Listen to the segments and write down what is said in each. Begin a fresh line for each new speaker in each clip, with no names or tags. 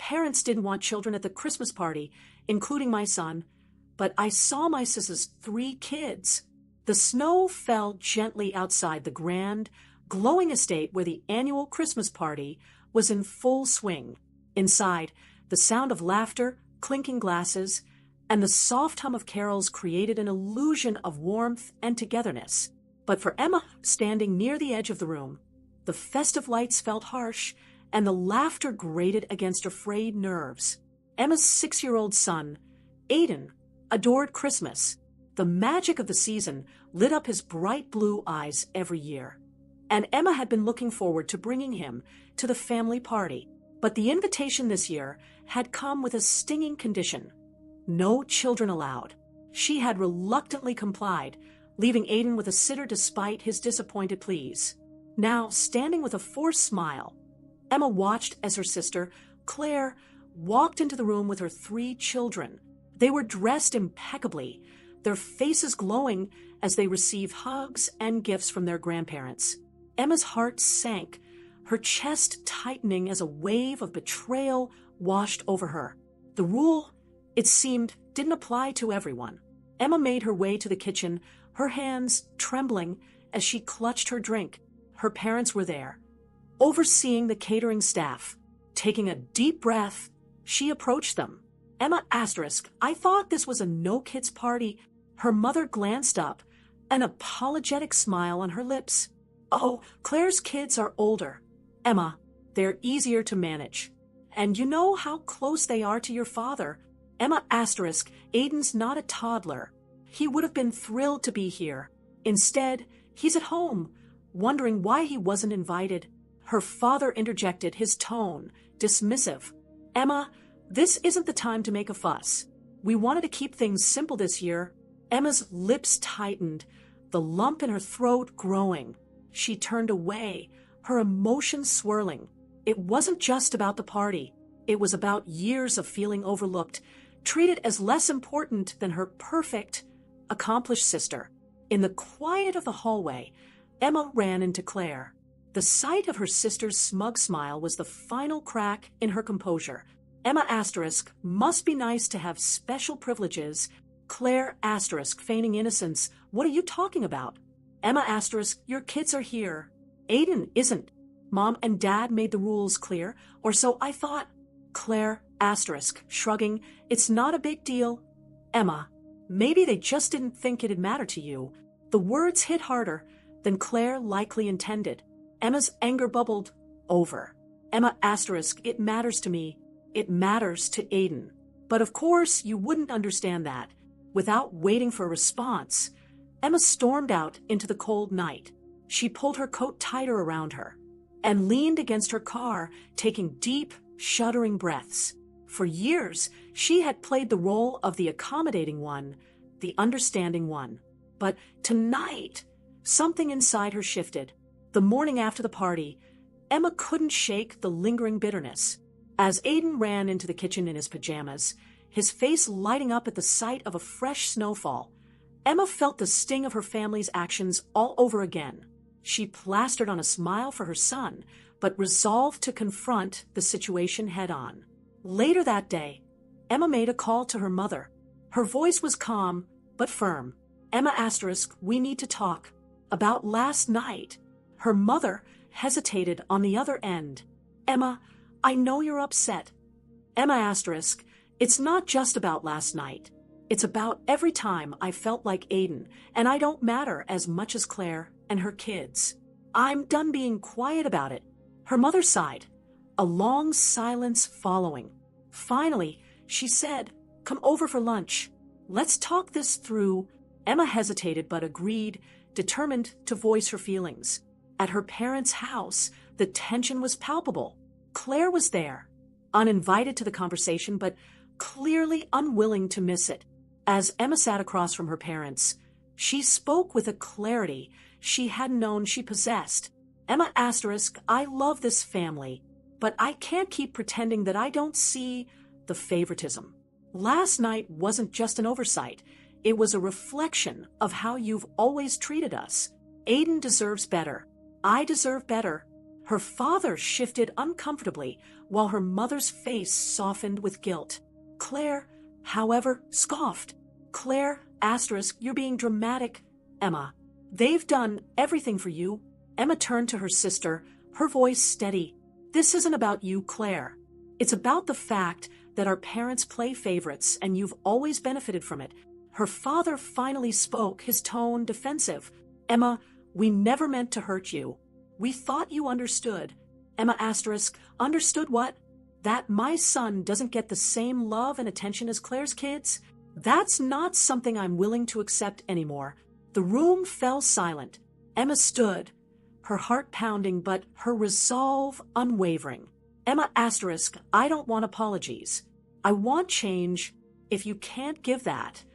parents didn't want children at the Christmas party, including my son, but I saw my sister's 3 kids. The snow fell gently outside the grand, glowing estate where the annual Christmas party was in full swing. Inside, the sound of laughter, clinking glasses, and the soft hum of carols created an illusion of warmth and togetherness. But for Emma, standing near the edge of the room, the festive lights felt harsh, and the laughter grated against her frayed nerves. Emma's 6-year-old son, Aiden, adored Christmas. The magic of the season lit up his bright blue eyes every year. And Emma had been looking forward to bringing him to the family party. But the invitation this year had come with a stinging condition: no children allowed. She had reluctantly complied, leaving Aiden with a sitter despite his disappointed pleas. Now, standing with a forced smile, Emma watched as her sister, Claire, walked into the room with her 3 children. They were dressed impeccably, their faces glowing as they received hugs and gifts from their grandparents. Emma's heart sank, her chest tightening as a wave of betrayal washed over her. The rule, it seemed, didn't apply to everyone. Emma made her way to the kitchen, her hands trembling as she clutched her drink. Her parents were there, overseeing the catering staff. Taking a deep breath, she approached them. Emma asterisk, I thought this was a no-kids party. Her mother glanced up, an apologetic smile on her lips. Oh, Claire's kids are older. Emma, they're easier to manage. And you know how close they are to your father. Emma asterisk, Aiden's not a toddler. He would have been thrilled to be here. Instead, he's at home, wondering why he wasn't invited. Her father interjected, his tone dismissive. Emma, this isn't the time to make a fuss. We wanted to keep things simple this year. Emma's lips tightened, the lump in her throat growing. She turned away, her emotions swirling. It wasn't just about the party. It was about years of feeling overlooked, treated as less important than her perfect, accomplished sister. In the quiet of the hallway, Emma ran into Claire. The sight of her sister's smug smile was the final crack in her composure. Emma asterisk, must be nice to have special privileges. Claire asterisk, feigning innocence, what are you talking about? Emma asterisk, your kids are here. Aiden isn't. Mom and Dad made the rules clear, or so I thought. Claire asterisk, shrugging, it's not a big deal. Emma, maybe they just didn't think it'd matter to you. The words hit harder than Claire likely intended. Emma's anger bubbled over. Emma asterisk, it matters to me. It matters to Aiden. But of course you wouldn't understand that. Without waiting for a response, Emma stormed out into the cold night. She pulled her coat tighter around her and leaned against her car, taking deep, shuddering breaths. For years, she had played the role of the accommodating one, the understanding one. But tonight, something inside her shifted. The morning after the party, Emma couldn't shake the lingering bitterness. As Aiden ran into the kitchen in his pajamas, his face lighting up at the sight of a fresh snowfall, Emma felt the sting of her family's actions all over again. She plastered on a smile for her son, but resolved to confront the situation head-on. Later that day, Emma made a call to her mother. Her voice was calm, but firm. Emma asterisk, we need to talk. About last night. Her mother hesitated on the other end. Emma, I know you're upset. Emma asterisk, it's not just about last night. It's about every time I felt like Aiden, and I don't matter as much as Claire and her kids. I'm done being quiet about it. Her mother sighed, a long silence following. Finally, she said, come over for lunch. Let's talk this through. Emma hesitated but agreed, determined to voice her feelings. At her parents' house, the tension was palpable. Claire was there, uninvited to the conversation, but clearly unwilling to miss it. As Emma sat across from her parents, she spoke with a clarity she hadn't known she possessed. Emma asterisk, I love this family, but I can't keep pretending that I don't see the favoritism. Last night wasn't just an oversight. It was a reflection of how you've always treated us. Aiden deserves better. I deserve better. Her father shifted uncomfortably, while her mother's face softened with guilt. Claire, however, scoffed. Claire, asterisk, you're being dramatic. Emma, they've done everything for you. Emma turned to her sister, her voice steady. This isn't about you, Claire. It's about the fact that our parents play favorites and you've always benefited from it. Her father finally spoke, his tone defensive. Emma, we never meant to hurt you. We thought you understood. Emma asterisk, understood what? That my son doesn't get the same love and attention as Claire's kids? That's not something I'm willing to accept anymore. The room fell silent. Emma stood, her heart pounding but her resolve unwavering. Emma asterisk, I don't want apologies. I want change. If you can't give that,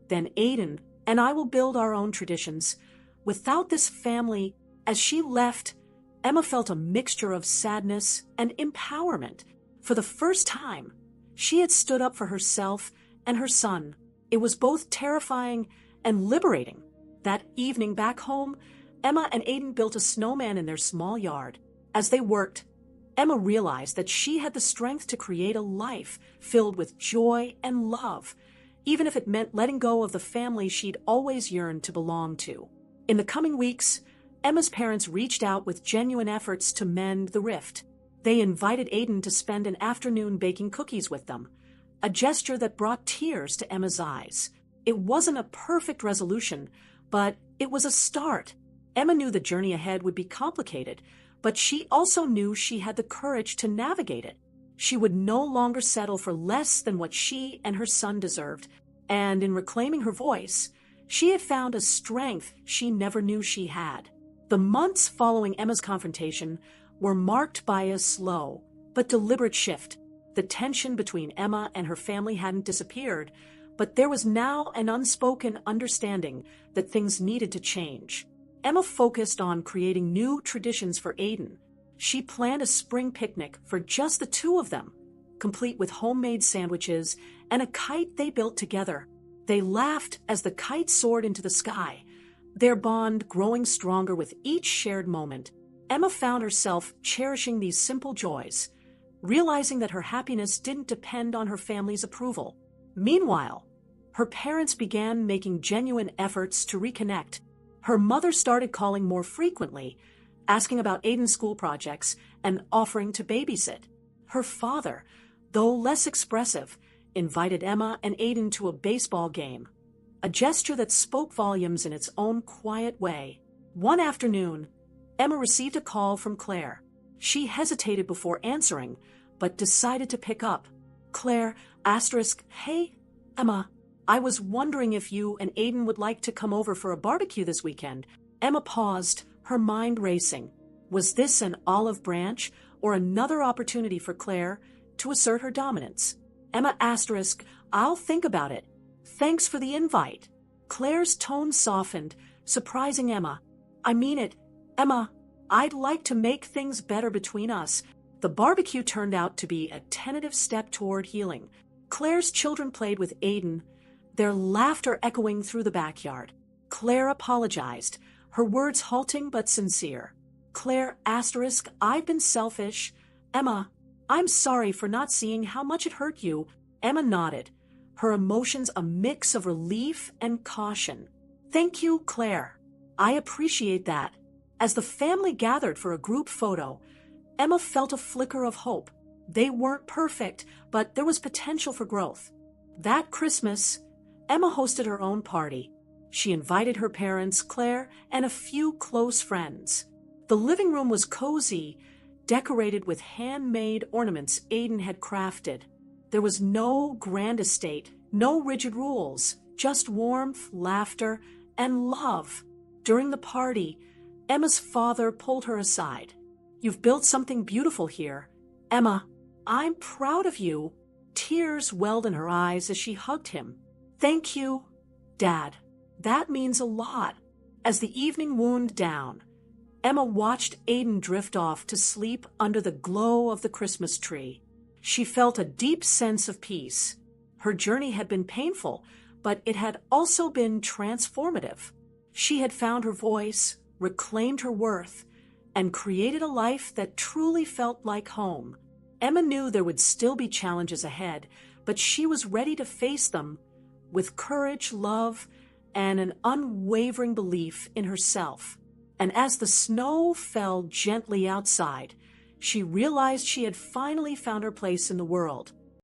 then Aiden and I will build our own traditions. Without this family, as she left, Emma felt a mixture of sadness and empowerment. For the first time, she had stood up for herself and her son. It was both terrifying and liberating. That evening back home, Emma and Aiden built a snowman in their small yard. As they worked, Emma realized that she had the strength to create a life filled with joy and love, even if it meant letting go of the family she'd always yearned to belong to. In the coming weeks, Emma's parents reached out with genuine efforts to mend the rift. They invited Aiden to spend an afternoon baking cookies with them, a gesture that brought tears to Emma's eyes. It wasn't a perfect resolution, but it was a start. Emma knew the journey ahead would be complicated, but she also knew she had the courage to navigate it. She would no longer settle for less than what she and her son deserved, and in reclaiming her voice, she had found a strength she never knew she had. The months following Emma's confrontation were marked by a slow but deliberate shift. The tension between Emma and her family hadn't disappeared, but there was now an unspoken understanding that things needed to change. Emma focused on creating new traditions for Aiden. She planned a spring picnic for just the two of them, complete with homemade sandwiches and a kite they built together. They laughed as the kite soared into the sky, their bond growing stronger with each shared moment. Emma found herself cherishing these simple joys, realizing that her happiness didn't depend on her family's approval. Meanwhile, her parents began making genuine efforts to reconnect. Her mother started calling more frequently, asking about Aiden's school projects and offering to babysit. Her father, though less expressive, invited Emma and Aiden to a baseball game, a gesture that spoke volumes in its own quiet way. One afternoon, Emma received a call from Claire. She hesitated before answering, but decided to pick up. Claire, asterisk, hey, Emma, I was wondering if you and Aiden would like to come over for a barbecue this weekend. Emma paused, her mind racing. Was this an olive branch or another opportunity for Claire to assert her dominance? Emma asterisk, I'll think about it. Thanks for the invite. Claire's tone softened, surprising Emma. I mean it, Emma. I'd like to make things better between us. The barbecue turned out to be a tentative step toward healing. Claire's children played with Aiden, their laughter echoing through the backyard. Claire apologized, her words halting but sincere. Claire asterisk, I've been selfish. Emma, I'm sorry for not seeing how much it hurt you. Emma nodded, her emotions a mix of relief and caution. Thank you, Claire. I appreciate that. As the family gathered for a group photo, Emma felt a flicker of hope. They weren't perfect, but there was potential for growth. That Christmas, Emma hosted her own party. She invited her parents, Claire, and a few close friends. The living room was cozy, decorated with handmade ornaments Aiden had crafted. There was no grand estate, no rigid rules, just warmth, laughter, and love. During the party, Emma's father pulled her aside. You've built something beautiful here. Emma, I'm proud of you. Tears welled in her eyes as she hugged him. Thank you, Dad. That means a lot. As the evening wound down, Emma watched Aiden drift off to sleep under the glow of the Christmas tree. She felt a deep sense of peace. Her journey had been painful, but it had also been transformative. She had found her voice, reclaimed her worth, and created a life that truly felt like home. Emma knew there would still be challenges ahead, but she was ready to face them with courage, love, and an unwavering belief in herself. And as the snow fell gently outside, she realized she had finally found her place in the world.